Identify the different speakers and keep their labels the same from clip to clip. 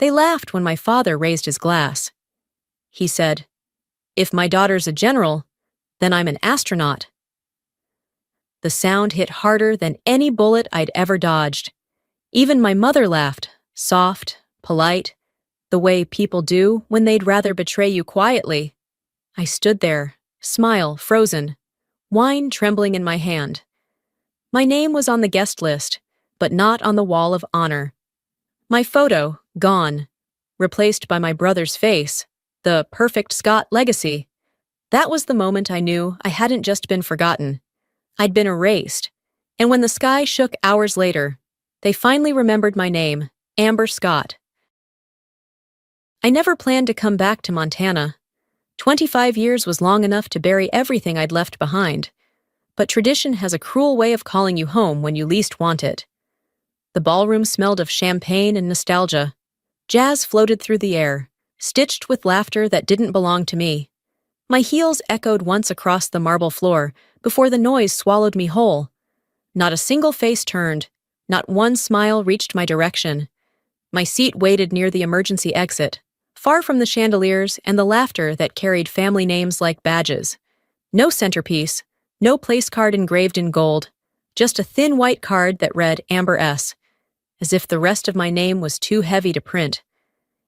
Speaker 1: They laughed when my father raised his glass. He said, "If my daughter's a general, then I'm an astronaut." The sound hit harder than any bullet I'd ever dodged. Even my mother laughed, soft, polite, the way people do when they'd rather betray you quietly. I stood there, smile frozen, wine trembling in my hand. My name was on the guest list, but not on the wall of honor. My photo, gone, replaced by my brother's face, the perfect Scott legacy. That was the moment I knew I hadn't just been forgotten. I'd been erased, and when the sky shook hours later, they finally remembered my name, Amber Scott. I never planned to come back to Montana. 25 years was long enough to bury everything I'd left behind, but tradition has a cruel way of calling you home when you least want it. The ballroom smelled of champagne and nostalgia. Jazz floated through the air, stitched with laughter that didn't belong to me. My heels echoed once across the marble floor before the noise swallowed me whole. Not a single face turned, not one smile reached my direction. My seat waited near the emergency exit, far from the chandeliers and the laughter that carried family names like badges. No centerpiece, no place card engraved in gold, just a thin white card that read Amber S., as if the rest of my name was too heavy to print.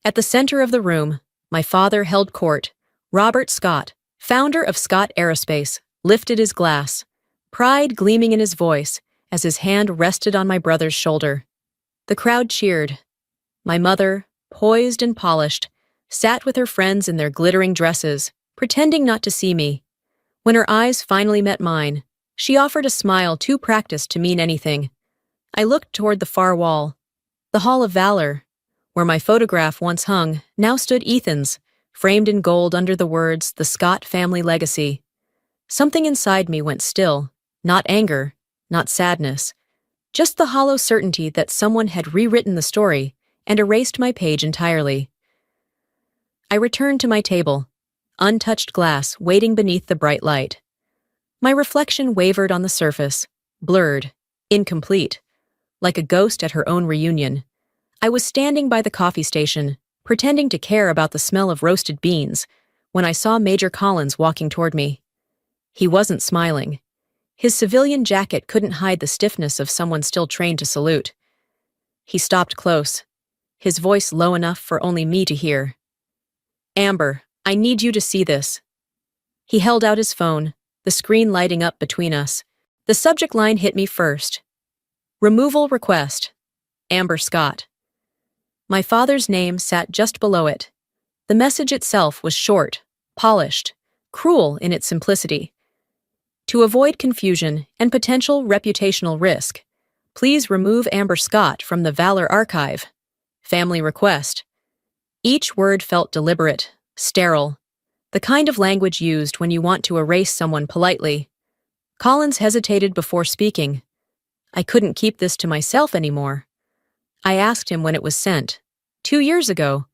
Speaker 1: At the center of the room, my father held court. Robert Scott, founder of Scott Aerospace, lifted his glass, pride gleaming in his voice as his hand rested on my brother's shoulder. The crowd cheered. My mother, poised and polished, sat with her friends in their glittering dresses, pretending not to see me. When her eyes finally met mine, she offered a smile too practiced to mean anything. I looked toward the far wall. The Hall of Valor, where my photograph once hung, now stood Ethan's, framed in gold under the words, "The Scott Family Legacy." Something inside me went still, not anger, not sadness, just the hollow certainty that someone had rewritten the story and erased my page entirely. I returned to my table, untouched glass waiting beneath the bright light. My reflection wavered on the surface, blurred, incomplete, like a ghost at her own reunion. I was standing by the coffee station, pretending to care about the smell of roasted beans, when I saw Major Collins walking toward me. He wasn't smiling. His civilian jacket couldn't hide the stiffness of someone still trained to salute. He stopped close, his voice low enough for only me to hear. "Amber, I need you to see this." He held out his phone, the screen lighting up between us. The subject line hit me first. "Removal request. Amber Scott." My father's name sat just below it. The message itself was short, polished, cruel in its simplicity. "To avoid confusion and potential reputational risk, please remove Amber Scott from the Valor Archive. Family request." Each word felt deliberate, sterile, the kind of language used when you want to erase someone politely. Collins hesitated before speaking. I couldn't keep this to myself anymore. I asked him when it was sent. 2 years ago,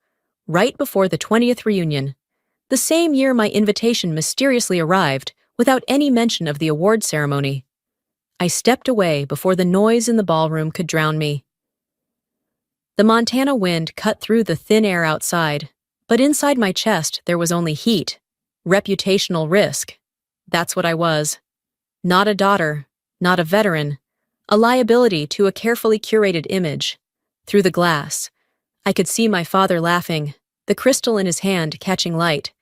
Speaker 1: right before the 20th reunion, the same year my invitation mysteriously arrived without any mention of the award ceremony. I stepped away before the noise in the ballroom could drown me. The Montana wind cut through the thin air outside, but inside my chest there was only heat, reputational risk. That's what I was. Not a daughter, not a veteran, a liability to a carefully curated image. Through the glass, I could see my father laughing, the crystal in his hand catching light.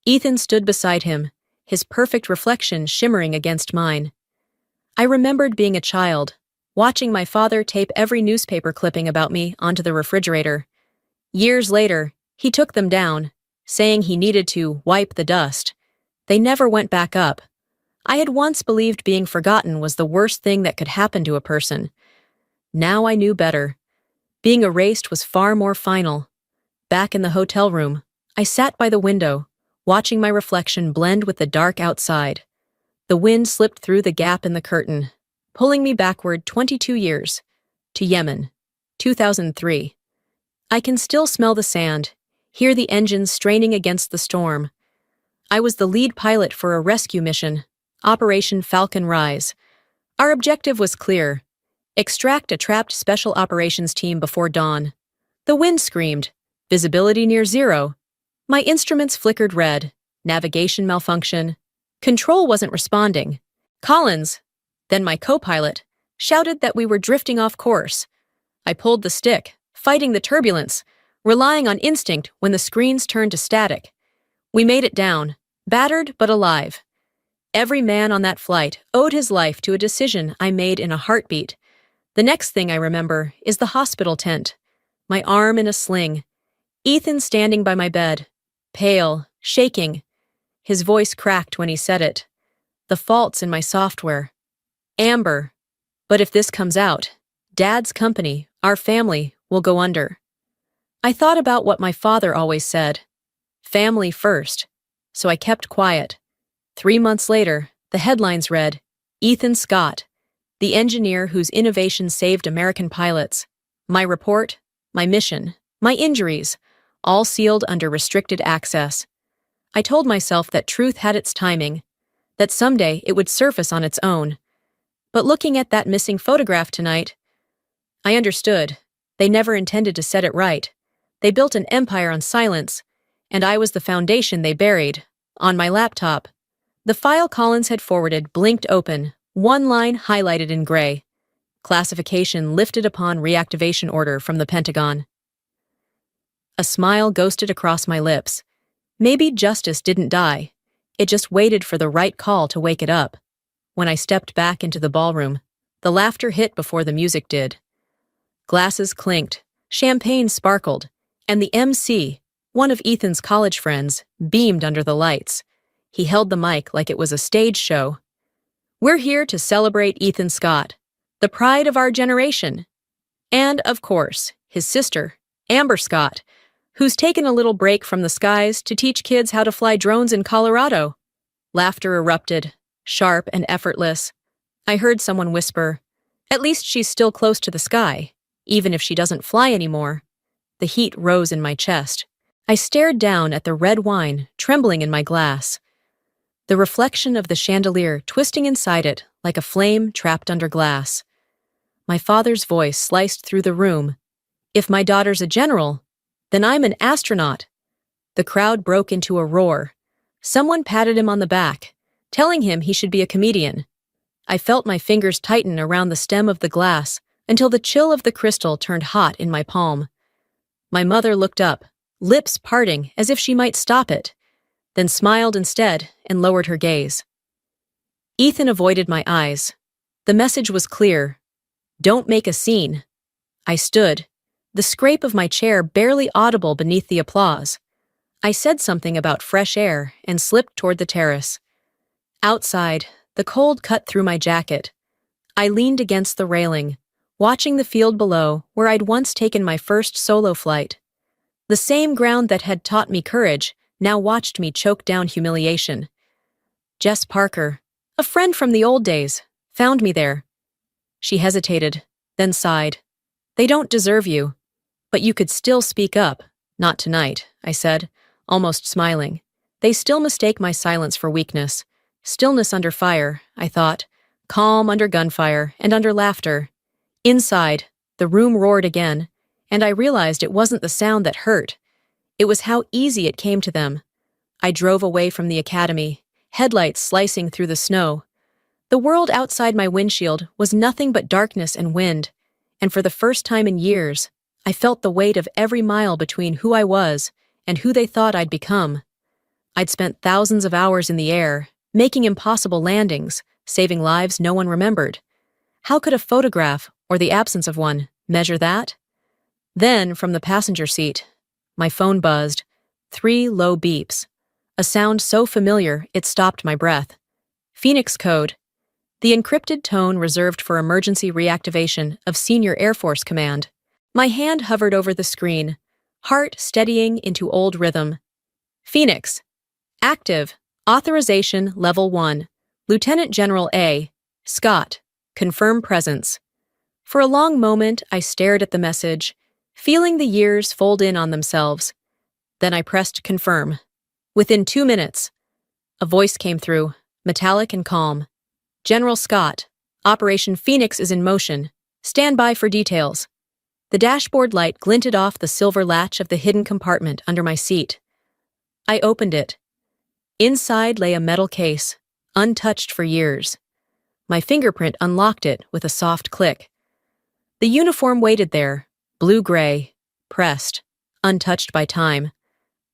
Speaker 1: Ethan stood beside him, his perfect reflection shimmering against mine. I remembered being a child, watching my father tape every newspaper clipping about me onto the refrigerator. Years later, he took them down, saying he needed to wipe the dust. They never went back up. I had once believed being forgotten was the worst thing that could happen to a person. Now I knew better. Being erased was far more final. Back in the hotel room, I sat by the window, watching my reflection blend with the dark outside. The wind slipped through the gap in the curtain, pulling me backward 22 years, to Yemen, 2003. I can still smell the sand, hear the engines straining against the storm. I was the lead pilot for a rescue mission, Operation Falcon Rise. Our objective was clear: extract a trapped special operations team before dawn. The wind screamed, Visibility near zero. My instruments flickered red. Navigation malfunction. Control wasn't responding. Collins, then my co-pilot, shouted that we were drifting off course. I pulled the stick, fighting the turbulence, relying on instinct when the screens turned to static. We made it down, battered but alive. Every man on that flight owed his life to a decision I made in a heartbeat. The next thing I remember is the hospital tent, my arm in a sling, Ethan standing by my bed, pale, shaking. His voice cracked when he said it. The fault's in my software. Amber. But if this comes out, Dad's company, our family, will go under. I thought about what my father always said. Family first. So I kept quiet. 3 months later, the headlines read, Ethan Scott, the engineer whose innovation saved American pilots. My report, my mission, my injuries, all sealed under restricted access. I told myself that truth had its timing, that someday it would surface on its own. But looking at that missing photograph tonight, I understood. They never intended to set it right. They built an empire on silence, and I was the foundation they buried. On my laptop, the file Collins had forwarded blinked open, one line highlighted in gray. Classification lifted upon reactivation order from the Pentagon. A smile ghosted across my lips. Maybe justice didn't die. It just waited for the right call to wake it up. When I stepped back into the ballroom, the laughter hit before the music did. Glasses clinked, champagne sparkled, and the MC, one of Ethan's college friends, beamed under the lights. He held the mic like it was a stage show. We're here to celebrate Ethan Scott, the pride of our generation. And, of course, his sister, Amber Scott, who's taken a little break from the skies to teach kids how to fly drones in Colorado. Laughter erupted, sharp and effortless. I heard someone whisper, "At least she's still close to the sky, even if she doesn't fly anymore." The heat rose in my chest. I stared down at the red wine trembling in my glass, the reflection of the chandelier twisting inside it like a flame trapped under glass. My father's voice sliced through the room. If my daughter's a general, then I'm an astronaut. The crowd broke into a roar. Someone patted him on the back, telling him he should be a comedian. I felt my fingers tighten around the stem of the glass until the chill of the crystal turned hot in my palm. My mother looked up, lips parting as if she might stop it, then smiled instead and lowered her gaze. Ethan avoided my eyes. The message was clear. Don't make a scene. I stood, the scrape of my chair barely audible beneath the applause. I said something about fresh air and slipped toward the terrace. Outside, the cold cut through my jacket. I leaned against the railing, watching the field below where I'd once taken my first solo flight. The same ground that had taught me courage now watched me choke down humiliation. Jess Parker, a friend from the old days, found me there. She hesitated, then sighed. They don't deserve you. But you could still speak up. Not tonight, I said, almost smiling. They still mistake my silence for weakness. Stillness under fire, I thought. Calm under gunfire and under laughter. Inside, the room roared again, and I realized it wasn't the sound that hurt. It was how easy it came to them. I drove away from the academy, headlights slicing through the snow. The world outside my windshield was nothing but darkness and wind, and for the first time in years, I felt the weight of every mile between who I was and who they thought I'd become. I'd spent thousands of hours in the air, making impossible landings, saving lives no one remembered. How could a photograph, or the absence of one, measure that? Then, from the passenger seat, my phone buzzed. 3 low beeps. A sound so familiar it stopped my breath. Phoenix code. The encrypted tone reserved for emergency reactivation of Senior Air Force Command. My hand hovered over the screen, heart steadying into old rhythm. Phoenix. Active. Authorization Level 1. Lieutenant General A. Scott. Confirm presence. For a long moment, I stared at the message, feeling the years fold in on themselves. Then I pressed confirm. Within 2 minutes, a voice came through, metallic and calm. General Scott, Operation Phoenix is in motion. Stand by for details. The dashboard light glinted off the silver latch of the hidden compartment under my seat. I opened it. Inside lay a metal case, untouched for years. My fingerprint unlocked it with a soft click. The uniform waited there, blue-gray, pressed, untouched by time.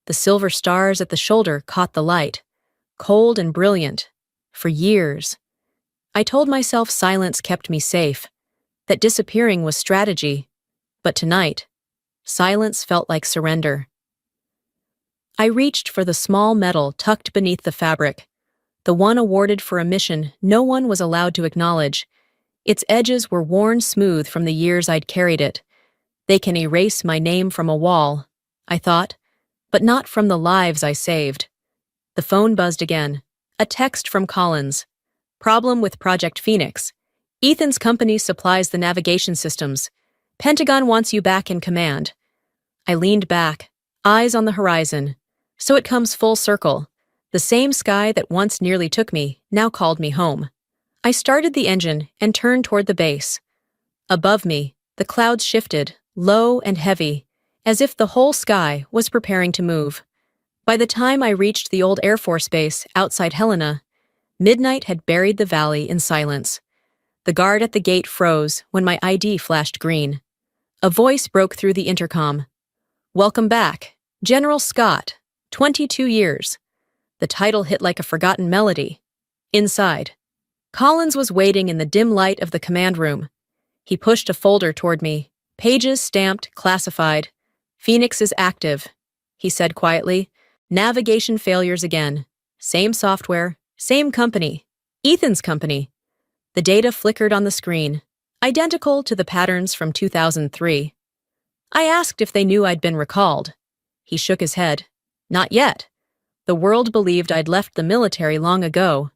Speaker 1: The silver stars at the shoulder caught the light, cold and brilliant, for years. I told myself silence kept me safe, that disappearing was strategy, but tonight, silence felt like surrender. I reached for the small medal tucked beneath the fabric, the one awarded for a mission no one was allowed to acknowledge. Its edges were worn smooth from the years I'd carried it. They can erase my name from a wall, I thought, but not from the lives I saved. The phone buzzed again. A text from Collins. Problem with Project Phoenix. Ethan's company supplies the navigation systems. Pentagon wants you back in command. I leaned back, eyes on the horizon. So it comes full circle. The same sky that once nearly took me now called me home. I started the engine and turned toward the base. Above me, the clouds shifted, low and heavy, as if the whole sky was preparing to move. By the time I reached the old Air Force Base outside Helena, midnight had buried the valley in silence. The guard at the gate froze when my ID flashed green. A voice broke through the intercom. "Welcome back, General Scott, 22 years. The title hit like a forgotten melody. Inside, Collins was waiting in the dim light of the command room. He pushed a folder toward me, pages stamped, classified. "Phoenix is active," he said quietly. "Navigation failures again. Same software, same company. Ethan's company." The data flickered on the screen, identical to the patterns from 2003. I asked if they knew I'd been recalled. He shook his head. "Not yet. The world believed I'd left the military long ago.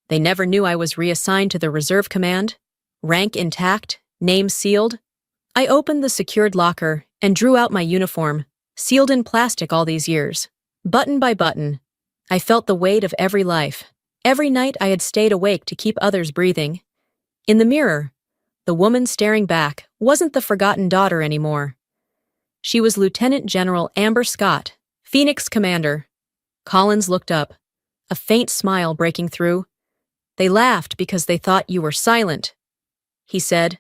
Speaker 1: They never knew I was reassigned to the Reserve Command. Rank intact, name sealed." I opened the secured locker and drew out my uniform, sealed in plastic all these years. Button by button, I felt the weight of every life. Every night I had stayed awake to keep others breathing. In the mirror, the woman staring back wasn't the forgotten daughter anymore. She was Lieutenant General Amber Scott, Phoenix Commander. Collins looked up, a faint smile breaking through. "They laughed because they thought you were silent," he said.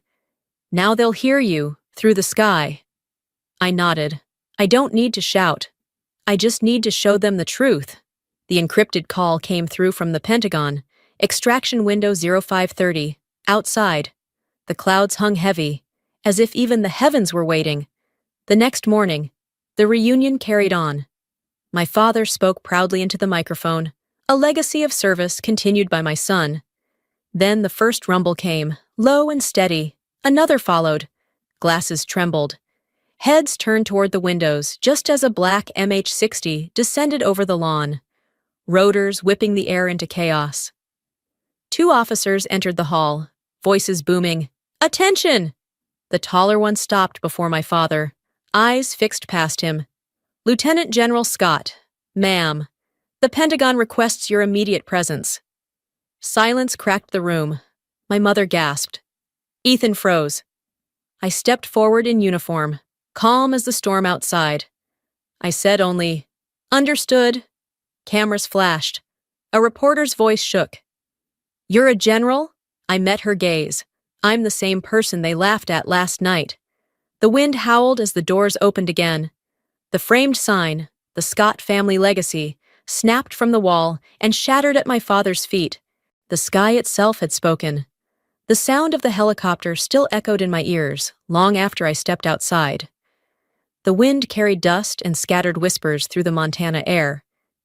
Speaker 1: "Now they'll hear you, through the sky." I nodded. "I don't need to shout. I just need to show them the truth." The encrypted call came through from the Pentagon. Extraction window 0530. Outside. The clouds hung heavy, as if even the heavens were waiting. The next morning, the reunion carried on. My father spoke proudly into the microphone, a legacy of service continued by my son. Then the first rumble came, low and steady. Another followed. Glasses trembled. Heads turned toward the windows just as a black MH-60 descended over the lawn, rotors whipping the air into chaos. Two officers entered the hall, voices booming. "Attention!" The taller one stopped before my father, eyes fixed past him. "Lieutenant General Scott, ma'am, the Pentagon requests your immediate presence." Silence cracked the room. My mother gasped. Ethan froze. I stepped forward in uniform, calm as the storm outside. I said only, "Understood." Cameras flashed. A reporter's voice shook. "You're a general?" I met her gaze. "I'm the same person they laughed at last night." The wind howled as the doors opened again. The framed sign, the Scott family legacy, snapped from the wall and shattered at my father's feet. The sky itself had spoken. The sound of the helicopter still echoed in my ears, long after I stepped outside. The wind carried dust and scattered whispers through the Montana air.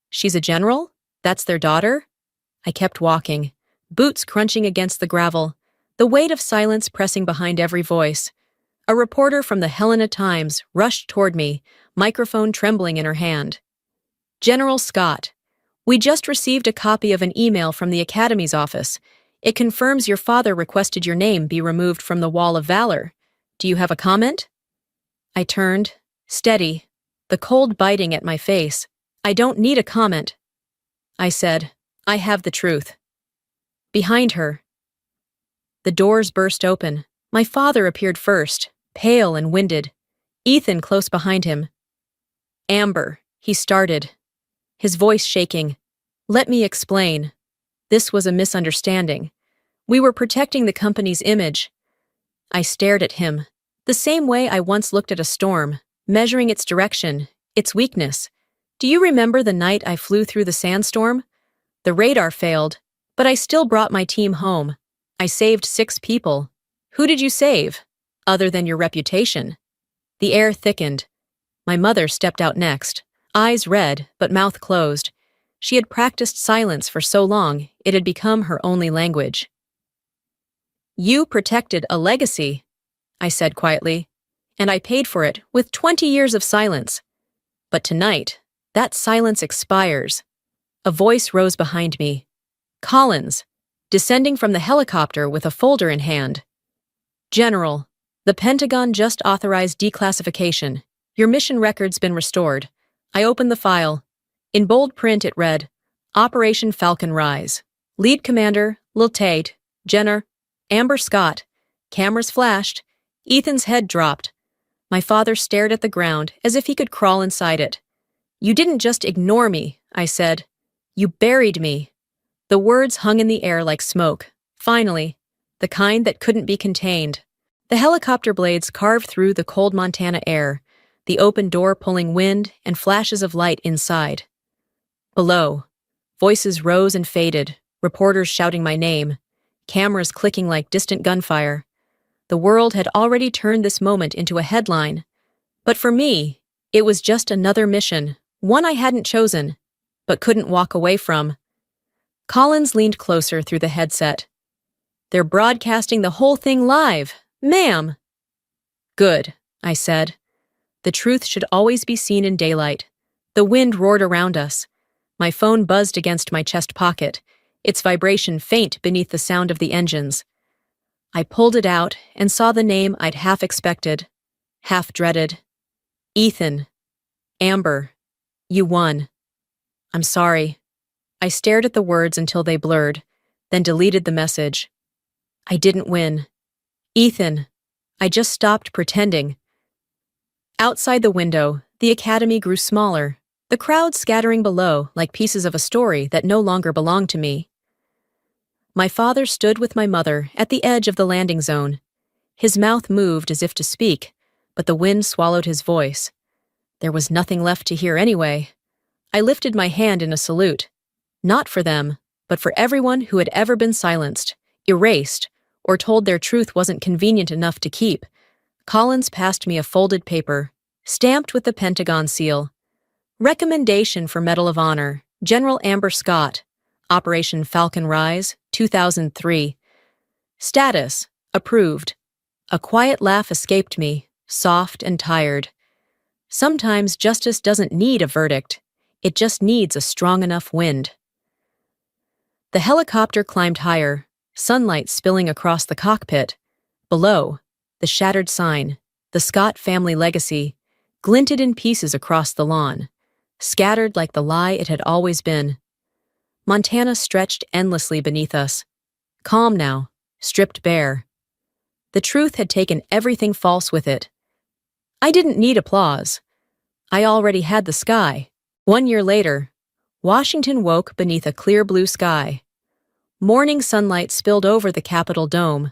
Speaker 1: "She's a general? That's their daughter?" I kept walking, boots crunching against the gravel, the weight of silence pressing behind every voice. A reporter from the Helena Times rushed toward me, microphone trembling in her hand. "General Scott, we just received a copy of an email from the Academy's office. It confirms your father requested your name be removed from the Wall of Valor. Do you have a comment?" I turned, steady, the cold biting at my face. "I don't need a comment." I said, "I have the truth." Behind her, the doors burst open. My father appeared first, pale and winded, Ethan close behind him. "Amber," he started, his voice shaking. "Let me explain. This was a misunderstanding. We were protecting the company's image." I stared at him, the same way I once looked at a storm, measuring its direction, its weakness. "Do you remember the night I flew through the sandstorm? The radar failed, but I still brought my team home. I saved 6 people. Who did you save, other than your reputation?" The air thickened. My mother stepped out next, eyes red but mouth closed. She had practiced silence for so long, it had become her only language. "You protected a legacy," I said quietly, "and I paid for it with 20 years of silence. But tonight, that silence expires." A voice rose behind me. Collins, descending from the helicopter with a folder in hand. "General, the Pentagon just authorized declassification. Your mission record's been restored." I opened the file. In bold print it read, "Operation Falcon Rise. Lead Commander, Lieutenant General Amber Scott." Cameras flashed. Ethan's head dropped. My father stared at the ground as if he could crawl inside it. "You didn't just ignore me," I said. "You buried me." The words hung in the air like smoke. Finally, the kind that couldn't be contained. The helicopter blades carved through the cold Montana air, the open door pulling wind and flashes of light inside. Below, voices rose and faded, reporters shouting my name, cameras clicking like distant gunfire. The world had already turned this moment into a headline. But for me, it was just another mission, one I hadn't chosen, but couldn't walk away from. Collins leaned closer through the headset. "They're broadcasting the whole thing live, ma'am." "Good," I said. The truth should always be seen in daylight. The wind roared around us. My phone buzzed against my chest pocket, its vibration faint beneath the sound of the engines. I pulled it out and saw the name I'd half expected, half dreaded. "Ethan. Amber. You won." "I'm sorry." I stared at the words until they blurred, then deleted the message. "I didn't win. Ethan. I just stopped pretending." Outside the window, the academy grew smaller, the crowd scattering below like pieces of a story that no longer belonged to me. My father stood with my mother at the edge of the landing zone. His mouth moved as if to speak, but the wind swallowed his voice. There was nothing left to hear anyway. I lifted my hand in a salute, not for them, but for everyone who had ever been silenced, erased, or told their truth wasn't convenient enough to keep. Collins passed me a folded paper, stamped with the Pentagon seal. "Recommendation for Medal of Honor, General Amber Scott, Operation Falcon Rise, 2003. Status, approved." A quiet laugh escaped me, soft and tired. Sometimes justice doesn't need a verdict. It just needs a strong enough wind. The helicopter climbed higher, sunlight spilling across the cockpit. Below, the shattered sign, the Scott family legacy, glinted in pieces across the lawn, scattered like the lie it had always been. Montana stretched endlessly beneath us, calm now, stripped bare. The truth had taken everything false with it. I didn't need applause. I already had the sky. 1 year later, Washington woke beneath a clear blue sky. Morning sunlight spilled over the Capitol dome,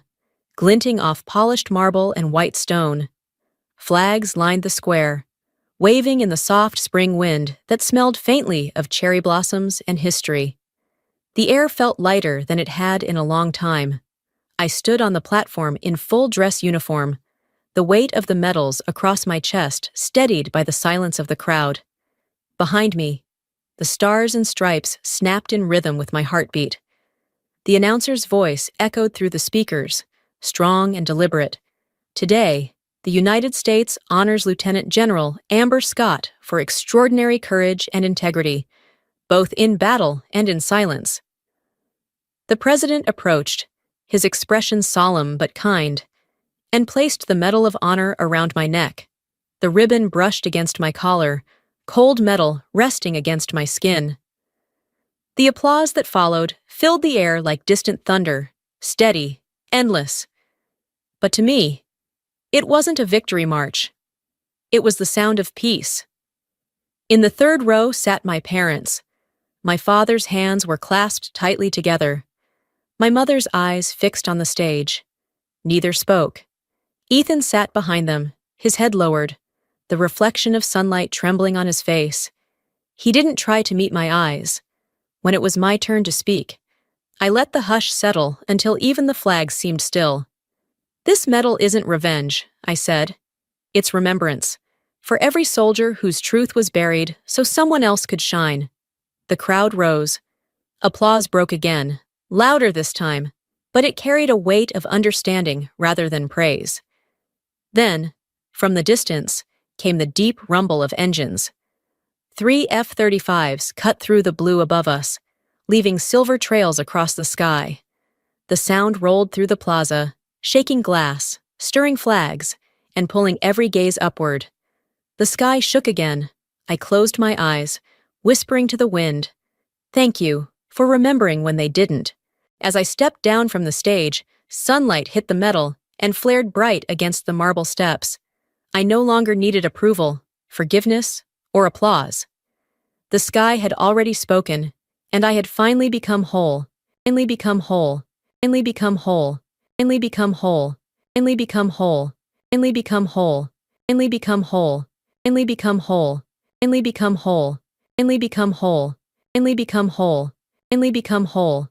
Speaker 1: glinting off polished marble and white stone. Flags lined the square, waving in the soft spring wind that smelled faintly of cherry blossoms and history. The air felt lighter than it had in a long time. I stood on the platform in full dress uniform, the weight of the medals across my chest steadied by the silence of the crowd. Behind me, the stars and stripes snapped in rhythm with my heartbeat. The announcer's voice echoed through the speakers, strong and deliberate. "Today, the United States honors Lieutenant General Amber Scott for extraordinary courage and integrity, both in battle and in silence." The president approached, his expression solemn but kind, and placed the Medal of Honor around my neck. The ribbon brushed against my collar, cold metal resting against my skin. The applause that followed filled the air like distant thunder, steady, endless. But to me, It wasn't a victory march. It was the sound of peace. In the third row sat my parents. My father's hands were clasped tightly together. My mother's eyes fixed on the stage. Neither spoke. Ethan sat behind them, his head lowered, the reflection of sunlight trembling on his face. He didn't try to meet my eyes. When it was my turn to speak, I let the hush settle until even the flags seemed still. "This medal isn't revenge," I said. "It's remembrance. For every soldier whose truth was buried so someone else could shine." The crowd rose. Applause broke again, louder this time, but it carried a weight of understanding rather than praise. Then, from the distance, came the deep rumble of engines. 3 F-35s cut through the blue above us, leaving silver trails across the sky. The sound rolled through the plaza, shaking glass, stirring flags, and pulling every gaze upward. The sky shook again. I closed my eyes, whispering to the wind, "Thank you for remembering when they didn't." As I stepped down from the stage, sunlight hit the metal and flared bright against the marble steps. I no longer needed approval, forgiveness, or applause. The sky had already spoken, and I had finally become whole, finally become whole, finally become whole, finally become whole, finally become whole, finally become whole, finally become whole, finally become whole, finally become whole, finally become whole, finally become whole, finally become whole,